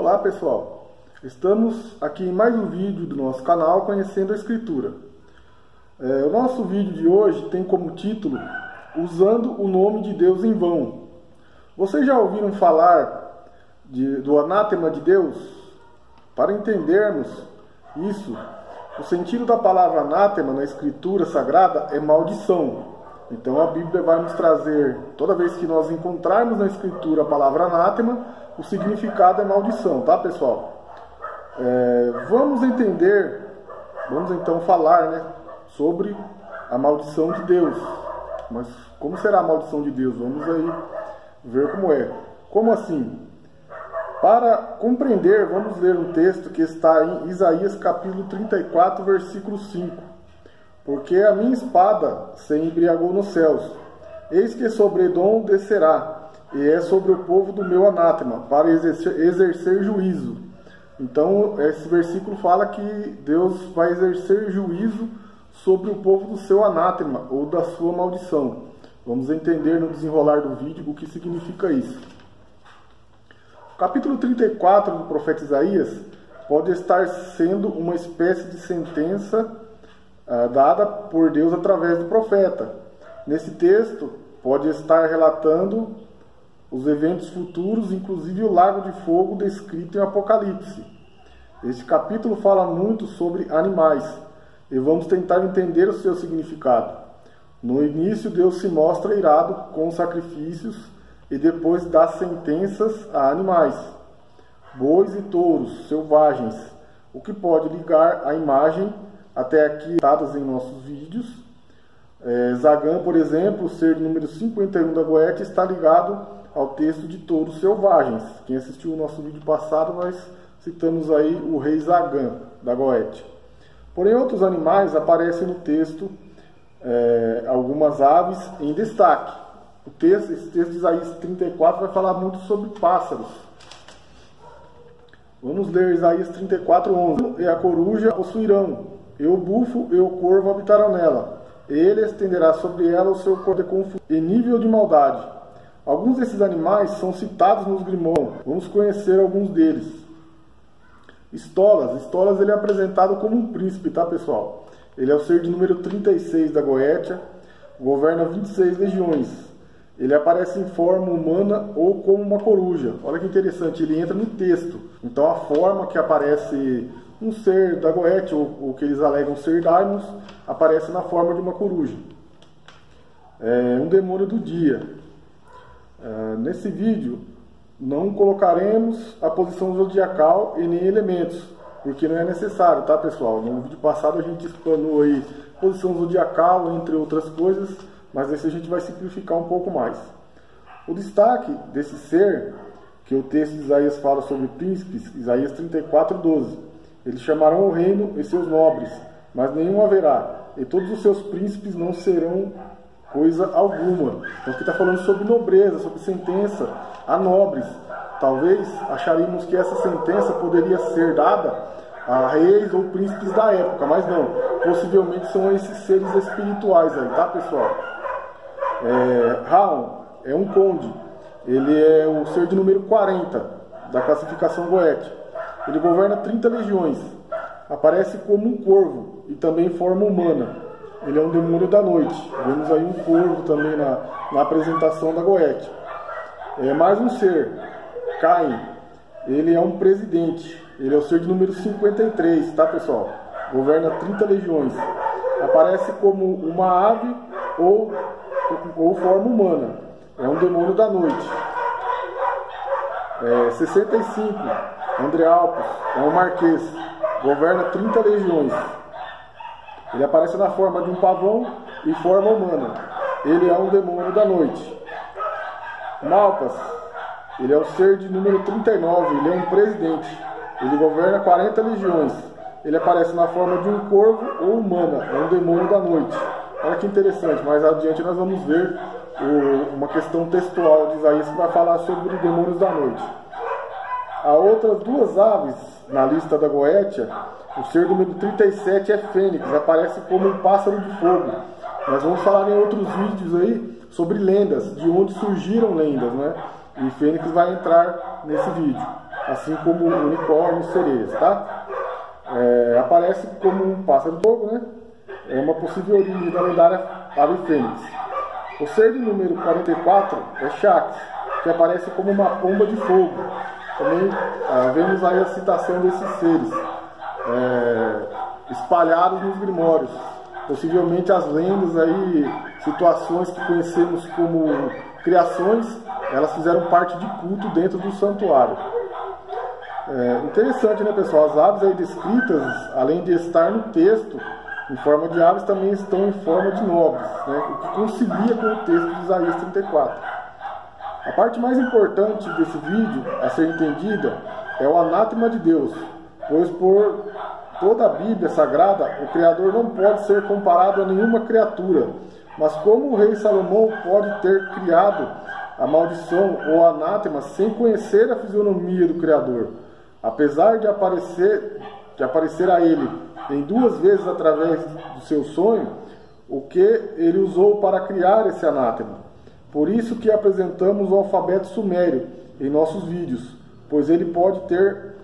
Olá pessoal, estamos aqui em mais um vídeo do nosso canal Conhecendo a Escritura. O nosso vídeo de hoje tem como título Usando o Nome de Deus em Vão. Vocês já ouviram falar do anátema de Deus? Para entendermos isso, o sentido da palavra anátema na Escritura Sagrada é maldição. Então a Bíblia vai nos trazer, toda vez que nós encontrarmos na Escritura a palavra anátema, o significado é maldição, tá pessoal? Vamos então falar sobre a maldição de Deus. Mas como será a maldição de Deus? Vamos aí ver como é. Como assim? Para compreender, vamos ler um texto que está em Isaías capítulo 34, versículo 5. Porque a minha espada se embriagou nos céus, eis que sobre Edom descerá, e é sobre o povo do meu anátema, para exercer juízo. Então, esse versículo fala que Deus vai exercer juízo sobre o povo do seu anátema, ou da sua maldição. Vamos entender no desenrolar do vídeo o que significa isso. O capítulo 34 do profeta Isaías pode estar sendo uma espécie de sentença dada por Deus através do profeta. Nesse texto, pode estar relatando os eventos futuros, inclusive o lago de fogo descrito em Apocalipse. Este capítulo fala muito sobre animais, e vamos tentar entender o seu significado. No início, Deus se mostra irado com os sacrifícios, e depois dá sentenças a animais, bois e touros selvagens, o que pode ligar a imagem até aqui dadas em nossos vídeos. Zagã, por exemplo, o ser número 51 da Goethe, está ligado ao texto de touros selvagens. Quem assistiu o nosso vídeo passado, nós citamos aí o rei Zagã da Goethe. Porém, outros animais aparecem no texto, algumas aves em destaque. Esse texto de Isaías 34 vai falar muito sobre pássaros. Vamos ler Isaías 34:11. E a coruja possuirão, e o bufo e o corvo habitarão nela. Ele estenderá sobre ela o seu corpo de confuso e nível de maldade. Alguns desses animais são citados nos Grimons. Vamos conhecer alguns deles. Estolas ele é apresentado como um príncipe, tá pessoal? Ele é o ser de número 36 da Goétia, governa 26 legiões. Ele aparece em forma humana ou como uma coruja. Olha que interessante, ele entra no texto. Então a forma que aparece um ser da Goethe, ou que eles alegam ser daimons, aparece na forma de uma coruja. Um demônio do dia. Nesse vídeo, não colocaremos a posição zodiacal e nem elementos, porque não é necessário, tá pessoal? No vídeo passado a gente explanou aí posição zodiacal, entre outras coisas, mas esse a gente vai simplificar um pouco mais. O destaque desse ser, que o texto de Isaías fala sobre príncipes, Isaías 34:12. Eles chamarão o reino e seus nobres, mas nenhum haverá, e todos os seus príncipes não serão coisa alguma. Então aqui está falando sobre nobreza, sobre sentença a nobres. Talvez acharíamos que essa sentença poderia ser dada a reis ou príncipes da época, mas não. Possivelmente são esses seres espirituais aí, tá pessoal? Raon é um conde. Ele é o ser de número 40 da classificação Goethe. Ele governa 30 legiões, aparece como um corvo e também em forma humana. Ele é um demônio da noite. Vemos aí um corvo também na apresentação da Goethe. Mais um ser, Caim. Ele é um presidente. Ele é o ser de número 53, tá pessoal? Governa 30 legiões. Aparece como uma ave ou forma humana. É um demônio da noite. 65. Andrealpos é um marquês, governa 30 legiões. Ele aparece na forma de um pavão e forma humana. Ele é um demônio da noite. Malpas, ele é o ser de número 39, ele é um presidente. Ele governa 40 legiões. Ele aparece na forma de um corvo ou humana, é um demônio da noite. Olha que interessante, mais adiante nós vamos ver uma questão textual de Isaías que vai falar sobre os demônios da noite. Há outras duas aves na lista da Goétia. O ser número 37 é Fênix, aparece como um pássaro de fogo. Nós vamos falar em outros vídeos aí sobre lendas, de onde surgiram lendas, né? E Fênix vai entrar nesse vídeo. assim como unicórnios, sereias, tá? Aparece como um pássaro de fogo, né? É uma possível origem da lendária ave fênix. O ser de número 44 é Shax, que aparece como uma pomba de fogo. Também vemos aí a citação desses seres espalhados nos grimórios. Possivelmente as lendas aí, situações que conhecemos como criações, elas fizeram parte de culto dentro do santuário. Interessante, né, pessoal? As aves aí descritas, além de estar no texto em forma de aves, também estão em forma de nobres, né, o que concilia com o texto de Isaías 34. A parte mais importante desse vídeo a ser entendida é o anátema de Deus, pois por toda a Bíblia Sagrada, o Criador não pode ser comparado a nenhuma criatura, mas como o rei Salomão pode ter criado a maldição ou anátema sem conhecer a fisionomia do Criador? Apesar de aparecer a ele em 2 vezes através do seu sonho, o que ele usou para criar esse anátema. Por isso que apresentamos o alfabeto sumério em nossos vídeos, pois ele pode ter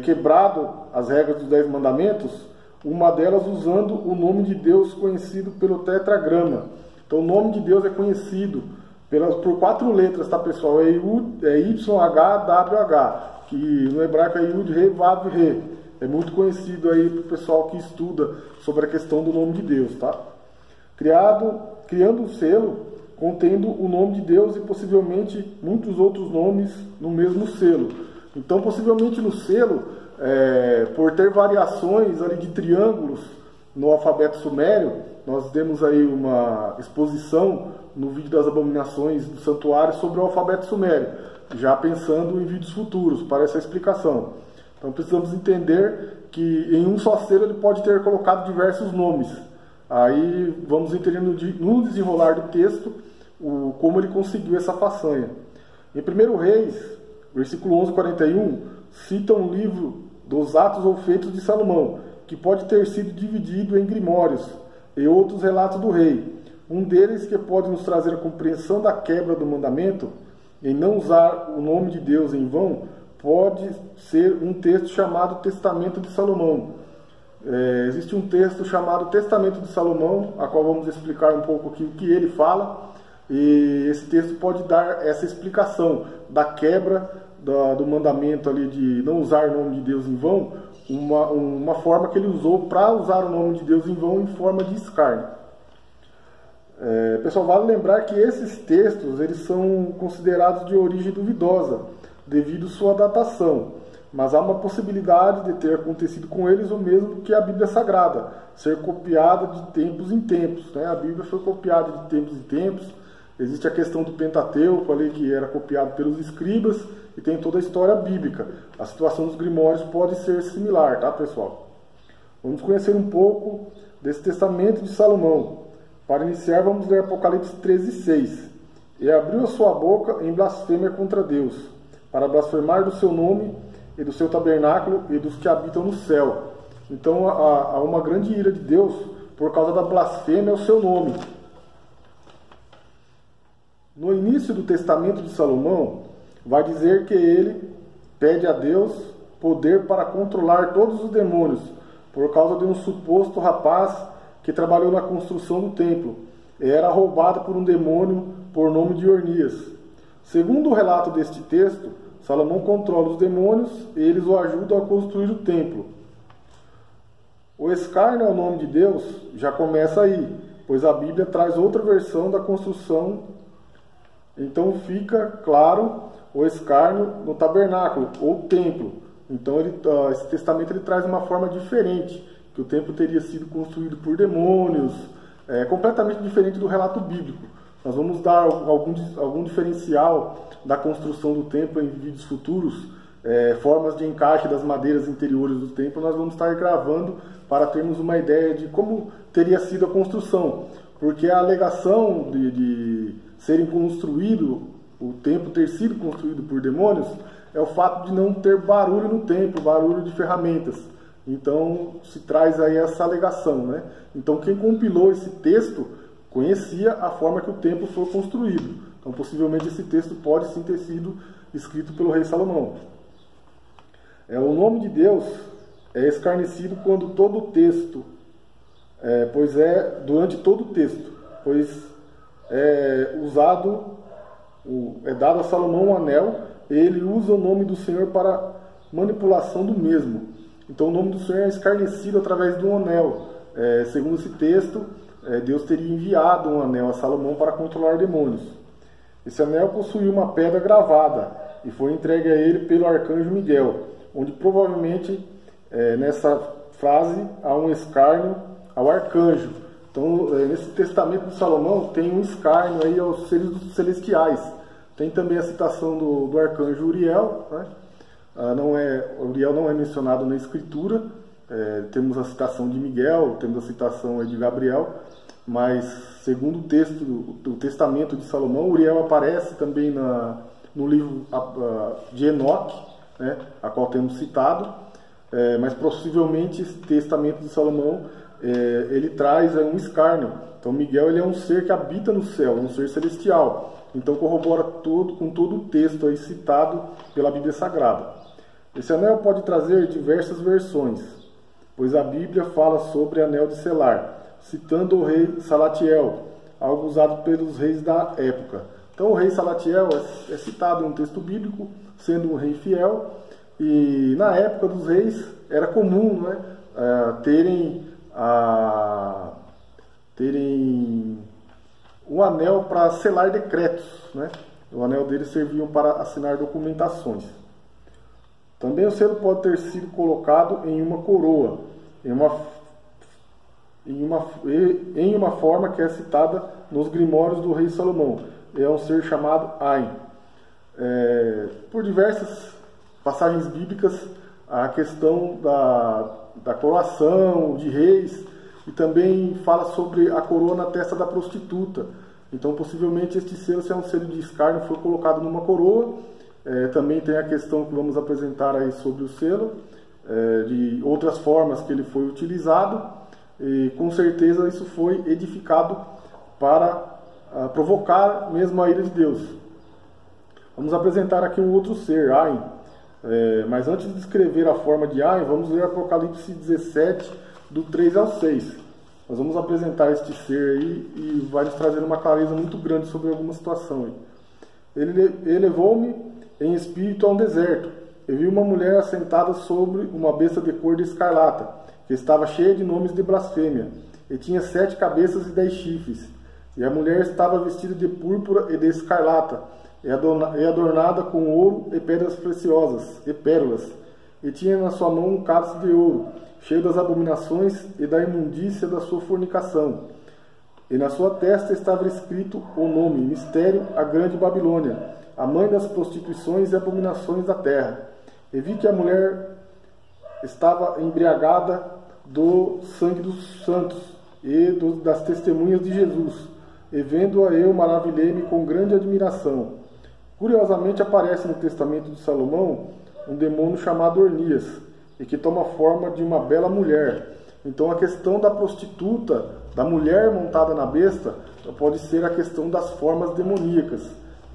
quebrado as regras dos 10 mandamentos, uma delas usando o nome de Deus conhecido pelo tetragrama. Então o nome de Deus é conhecido por 4 letras, tá, pessoal? YHWH, que no hebraico é Yud, Re, Vav, Re. É muito conhecido aí para o pessoal que estuda sobre a questão do nome de Deus, tá? Criando um selo contendo o nome de Deus e possivelmente muitos outros nomes no mesmo selo. Então, possivelmente no selo, por ter variações ali de triângulos no alfabeto sumério, nós temos aí uma exposição no vídeo das abominações do santuário sobre o alfabeto sumério, já pensando em vídeos futuros para essa explicação. Então precisamos entender que em um só selo ele pode ter colocado diversos nomes. Aí vamos entender no desenrolar do texto como ele conseguiu essa façanha. Em 1 Reis, versículo 11:41, cita um livro dos Atos ou Feitos de Salomão, que pode ter sido dividido em grimórios e outros relatos do rei. Um deles que pode nos trazer a compreensão da quebra do mandamento em não usar o nome de Deus em vão, pode ser um texto chamado Testamento de Salomão. Existe um texto chamado Testamento de Salomão, a qual vamos explicar um pouco aqui o que ele fala, e esse texto pode dar essa explicação da quebra do mandamento ali de não usar o nome de Deus em vão, uma forma que ele usou para usar o nome de Deus em vão em forma de escárnio. Pessoal, vale lembrar que esses textos eles são considerados de origem duvidosa, devido à sua datação, mas há uma possibilidade de ter acontecido com eles o mesmo que a Bíblia Sagrada, ser copiada de tempos em tempos, né? A Bíblia foi copiada de tempos em tempos. Existe a questão do Pentateuco ali, que era copiado pelos escribas, e tem toda a história bíblica. A situação dos grimórios pode ser similar, tá, pessoal? Vamos conhecer um pouco desse Testamento de Salomão. Para iniciar, vamos ler Apocalipse 13:6. E abriu a sua boca em blasfêmia contra Deus, para blasfemar do seu nome e do seu tabernáculo e dos que habitam no céu. Então há uma grande ira de Deus por causa da blasfêmia ao seu nome. No início do Testamento de Salomão, vai dizer que ele pede a Deus poder para controlar todos os demônios, por causa de um suposto rapaz que trabalhou na construção do templo e era roubado por um demônio por nome de Ornias. Segundo o relato deste texto, Salomão controla os demônios e eles o ajudam a construir o templo. O escárnio ao nome de Deus já começa aí, pois a Bíblia traz outra versão da construção. Então fica claro o escárnio no tabernáculo ou templo. Então esse testamento ele traz uma forma diferente, que o templo teria sido construído por demônios, completamente diferente do relato bíblico. Nós vamos dar algum diferencial da construção do templo em vídeos futuros, formas de encaixe das madeiras interiores do templo, nós vamos estar gravando para termos uma ideia de como teria sido a construção. Porque a alegação de serem construído, o templo ter sido construído por demônios, é o fato de não ter barulho no templo, barulho de ferramentas. Então se traz aí essa alegação, né? Então quem compilou esse texto conhecia a forma que o templo foi construído. Então possivelmente esse texto pode sim ter sido escrito pelo rei Salomão. O nome de Deus é escarnecido quando todo o texto, durante todo o texto, pois é dado a Salomão um anel, e ele usa o nome do Senhor para manipulação do mesmo. Então o nome do Senhor é escarnecido através de um anel. Segundo esse texto, Deus teria enviado um anel a Salomão para controlar demônios. Esse anel possuía uma pedra gravada e foi entregue a ele pelo arcanjo Miguel, onde provavelmente nessa frase há um escárnio ao arcanjo. Então, nesse testamento de Salomão tem um escárnio aí aos seres celestiais. Tem também a citação do arcanjo Uriel, né? Uriel não é mencionado na Escritura. Temos a citação de Miguel, temos a citação de Gabriel, mas segundo o texto do testamento de Salomão, Uriel aparece também no livro de Enoque, né, a qual temos citado, mas possivelmente esse testamento de Salomão ele traz um escárnio. Então Miguel ele é um ser que habita no céu, é um ser celestial. Então corrobora com todo o texto aí citado pela Bíblia Sagrada. Esse anel pode trazer diversas versões, pois a Bíblia fala sobre anel de selar, citando o rei Salatiel, algo usado pelos reis da época. Então o rei Salatiel é citado em um texto bíblico, sendo um rei fiel, e na época dos reis era comum, né, terem um anel para selar decretos, né? O anel deles serviam para assinar documentações. Também o selo pode ter sido colocado em uma coroa, em uma forma que é citada nos Grimórios do rei Salomão. É um ser chamado Ain. Por diversas passagens bíblicas, a questão da coroação de reis, e também fala sobre a coroa na testa da prostituta. Então possivelmente este selo, se é um selo de escárnio, foi colocado numa coroa. Também tem a questão que vamos apresentar aí sobre o selo, de outras formas que ele foi utilizado, e com certeza isso foi edificado para provocar mesmo a ira de Deus. Vamos apresentar aqui um outro ser, Ain. Mas antes de descrever a forma de Ain, vamos ler Apocalipse 17, do 3 ao 6. Nós vamos apresentar este ser aí e vai nos trazer uma clareza muito grande sobre alguma situação aí. Ele levou-me em espírito a um deserto, e vi uma mulher assentada sobre uma besta de cor de escarlata, que estava cheia de nomes de blasfêmia, e tinha 7 cabeças e 10 chifres. E a mulher estava vestida de púrpura e de escarlata, e adornada com ouro e pedras preciosas, e pérolas, e tinha na sua mão um cálice de ouro, cheio das abominações e da imundícia da sua fornicação. E na sua testa estava escrito o nome, Mistério, a Grande Babilônia, a mãe das prostituições e abominações da terra. E vi que a mulher estava embriagada do sangue dos santos e das testemunhas de Jesus. E vendo-a eu, maravilhei-me com grande admiração. Curiosamente aparece no testamento de Salomão um demônio chamado Ornias, e que toma forma de uma bela mulher. Então a questão da prostituta, da mulher montada na besta, pode ser a questão das formas demoníacas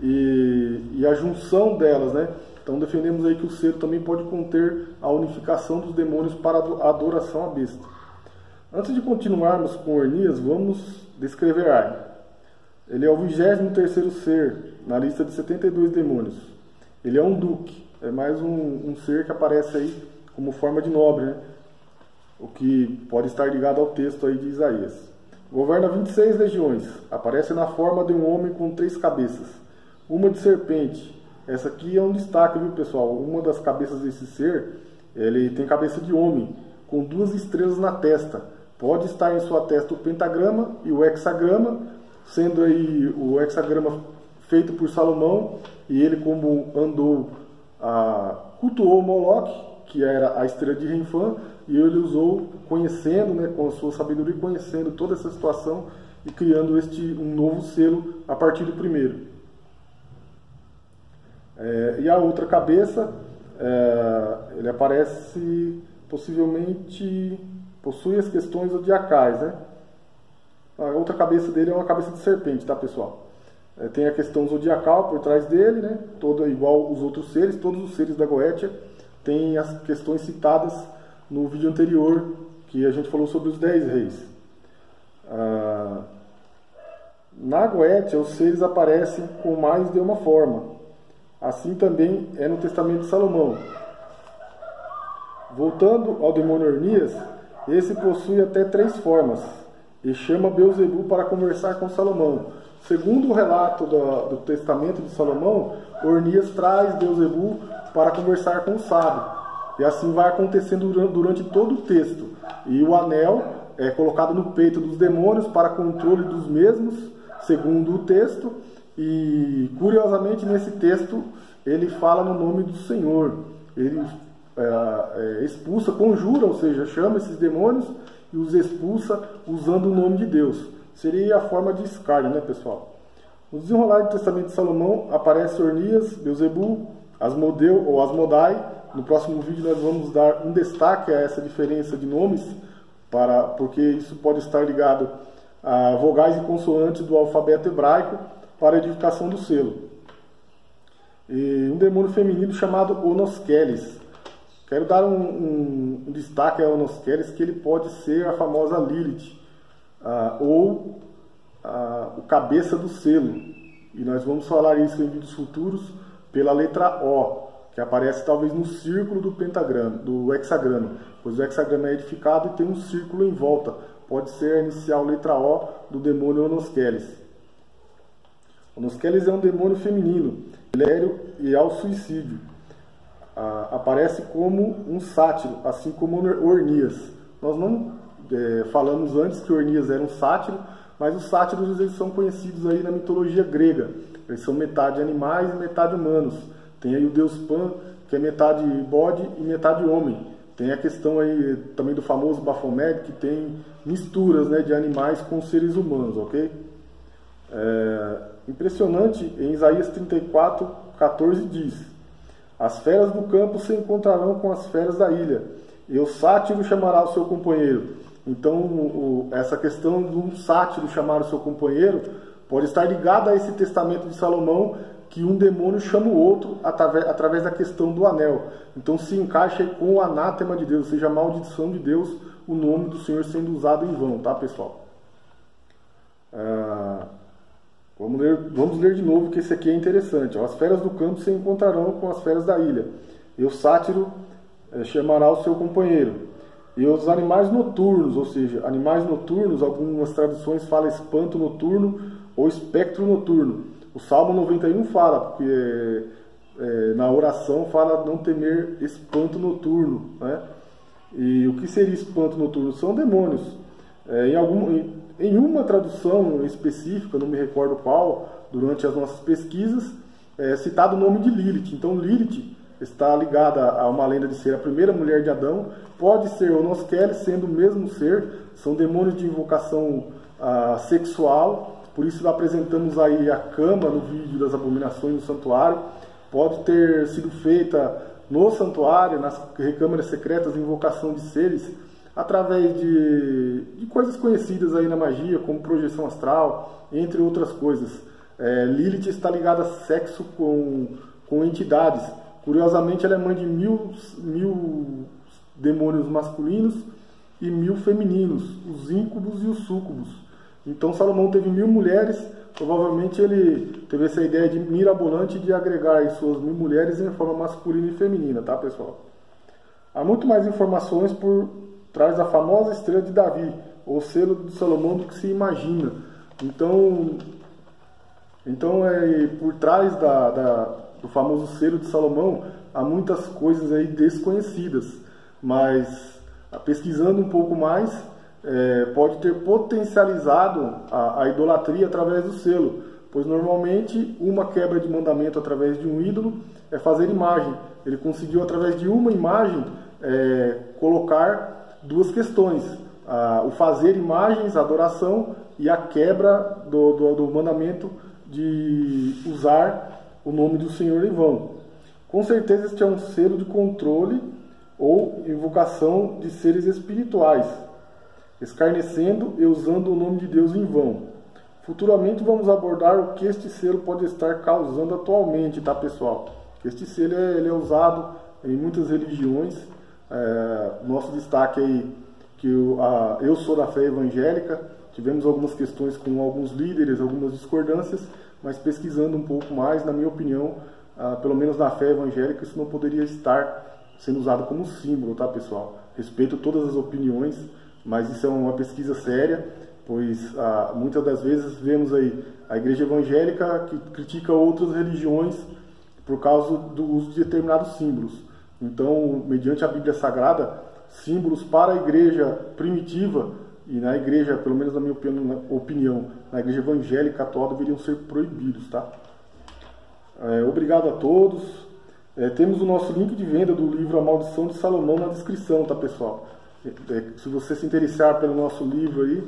e a junção delas, né? Então defendemos aí que o selo também pode conter a unificação dos demônios para a adoração à besta. Antes de continuarmos com Ornias, vamos descrever Ain. Ele é o 23º ser na lista de 72 demônios. Ele é um duque, é mais um ser que aparece aí como forma de nobre, né? O que pode estar ligado ao texto aí de Isaías. Governa 26 legiões, aparece na forma de um homem com 3 cabeças, uma de serpente. Essa aqui é um destaque, viu, pessoal? Uma das cabeças desse ser, ele tem cabeça de homem, com 2 estrelas na testa. Pode estar em sua testa o pentagrama e o hexagrama, sendo aí o hexagrama feito por Salomão, e ele, como andou, cultuou Moloque, que era a estrela de Renfã, e ele usou, conhecendo, né, com a sua sabedoria, conhecendo toda essa situação e criando um novo selo a partir do primeiro. E a outra cabeça, ele aparece, possivelmente, possui as questões zodiacais, né? A outra cabeça dele é uma cabeça de serpente, tá, pessoal? Tem a questão zodiacal por trás dele, né? Toda igual os outros seres, todos os seres da Goétia tem as questões citadas no vídeo anterior, que a gente falou sobre os 10 reis. Na Goétia, os seres aparecem com mais de uma forma. Assim também é no Testamento de Salomão. Voltando ao demônio Ornias, esse possui até 3 formas e chama Beelzebu para conversar com Salomão. Segundo o relato do Testamento de Salomão, Ornias traz Beelzebu para conversar com o sábio. E assim vai acontecendo durante todo o texto. E o anel é colocado no peito dos demônios para controle dos mesmos, segundo o texto. E, curiosamente, nesse texto, ele fala no nome do Senhor. Ele expulsa, conjura, ou seja, chama esses demônios e os expulsa usando o nome de Deus. Seria a forma de escárnio, né, pessoal? No desenrolar do Testamento de Salomão, aparece Ornias, Beelzebu, Asmodeu ou Asmodai. No próximo vídeo nós vamos dar um destaque a essa diferença de nomes, porque isso pode estar ligado a vogais e consoantes do alfabeto hebraico para a edificação do selo. E um demônio feminino chamado Onoskeles. Quero dar um destaque a Onoskeles, que ele pode ser a famosa Lilith, ou o cabeça do selo. E nós vamos falar isso em vídeos futuros pela letra O, que aparece talvez no círculo do pentagrama, do hexagrama, pois o hexagrama é edificado e tem um círculo em volta. Pode ser a inicial letra O do demônio Onoskeles. Onoskeles é um demônio feminino, lério e ao suicídio. Aparece como um sátiro, assim como Ornias. Nós não falamos antes que Ornias era um sátiro, mas os sátiros eles são conhecidos aí na mitologia grega. Eles são metade animais e metade humanos. Tem aí o deus Pan, que é metade bode e metade homem. Tem a questão aí também do famoso Baphomet, que tem misturas, né, de animais com seres humanos, ok? Impressionante, em Isaías 34:14 diz: as feras do campo se encontrarão com as feras da ilha, e o sátiro chamará o seu companheiro. Então, essa questão de um sátiro chamar o seu companheiro pode estar ligada a esse testamento de Salomão, que um demônio chama o outro através da questão do anel. Então se encaixa aí com o anátema de Deus, ou seja, a maldição de Deus, o nome do Senhor sendo usado em vão, tá, pessoal? Vamos ler de novo, que esse aqui é interessante. As feras do campo se encontrarão com as feras da ilha, e o sátiro chamará o seu companheiro. E os animais noturnos, ou seja, animais noturnos, algumas traduções falam espanto noturno ou espectro noturno. O Salmo 91 fala, porque na oração fala não temer espanto noturno, né? E o que seria espanto noturno? São demônios. Em uma tradução específica, não me recordo qual, durante as nossas pesquisas, é citado o nome de Lilith. Então Lilith está ligada a uma lenda de ser a primeira mulher de Adão, pode ser Onoskeles, sendo o mesmo ser, são demônios de invocação sexual. Por isso apresentamos aí a cama no vídeo das abominações no santuário. Pode ter sido feita no santuário, nas recâmaras secretas, invocação de seres, através de coisas conhecidas aí na magia, como projeção astral, entre outras coisas. Lilith está ligada a sexo com entidades. Curiosamente, ela é mãe de mil demônios masculinos e 1000 femininos, os íncubos e os súcubos. Então Salomão teve 1000 mulheres, provavelmente ele teve essa ideia de mirabolante de agregar as suas 1000 mulheres em forma masculina e feminina, tá, pessoal? Há muito mais informações por trás da famosa estrela de Davi, ou selo de Salomão, do que se imagina. Então por trás do famoso selo de Salomão há muitas coisas aí desconhecidas, mas pesquisando um pouco mais, pode ter potencializado a idolatria através do selo, pois normalmente uma quebra de mandamento através de um ídolo é fazer imagem. Ele conseguiu, através de uma imagem, colocar duas questões: o fazer imagens, a adoração, e a quebra do mandamento de usar o nome do Senhor em vão. Com certeza este é um selo de controle ou invocação de seres espirituais, escarnecendo e usando o nome de Deus em vão. Futuramente vamos abordar o que este selo pode estar causando atualmente, tá, pessoal? Este selo ele é usado em muitas religiões. Nosso destaque aí, que eu sou da fé evangélica. Tivemos algumas questões com alguns líderes, algumas discordâncias, mas pesquisando um pouco mais, na minha opinião, pelo menos na fé evangélica, isso não poderia estar sendo usado como símbolo, tá, pessoal? Respeito todas as opiniões, mas isso é uma pesquisa séria, pois muitas das vezes vemos aí a igreja evangélica que critica outras religiões por causa do uso de determinados símbolos. Então, mediante a Bíblia Sagrada, símbolos para a igreja primitiva e na igreja, pelo menos na minha opinião, na igreja evangélica atual, deveriam ser proibidos, tá? Obrigado a todos. Temos o nosso link de venda do livro A Maldição de Salomão na descrição, tá, pessoal? Se você se interessar pelo nosso livro aí,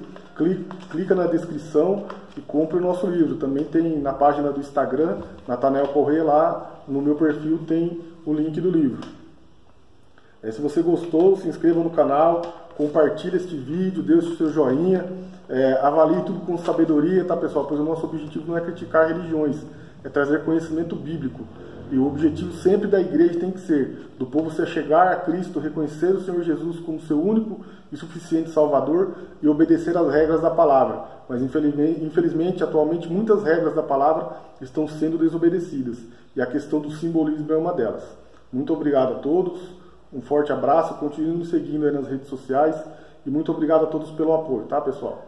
clica na descrição e compre o nosso livro. Também tem na página do Instagram, Natanael Corrêa, lá no meu perfil tem o link do livro. Se você gostou, se inscreva no canal, compartilhe este vídeo, dê o seu joinha, avalie tudo com sabedoria, tá, pessoal? Pois o nosso objetivo não é criticar religiões, é trazer conhecimento bíblico. E o objetivo sempre da igreja tem que ser do povo se chegar a Cristo, reconhecer o Senhor Jesus como seu único e suficiente Salvador e obedecer às regras da palavra. Mas infelizmente, atualmente, muitas regras da palavra estão sendo desobedecidas. E a questão do simbolismo é uma delas. Muito obrigado a todos, um forte abraço, continue nos seguindo aí nas redes sociais e muito obrigado a todos pelo apoio, tá, pessoal?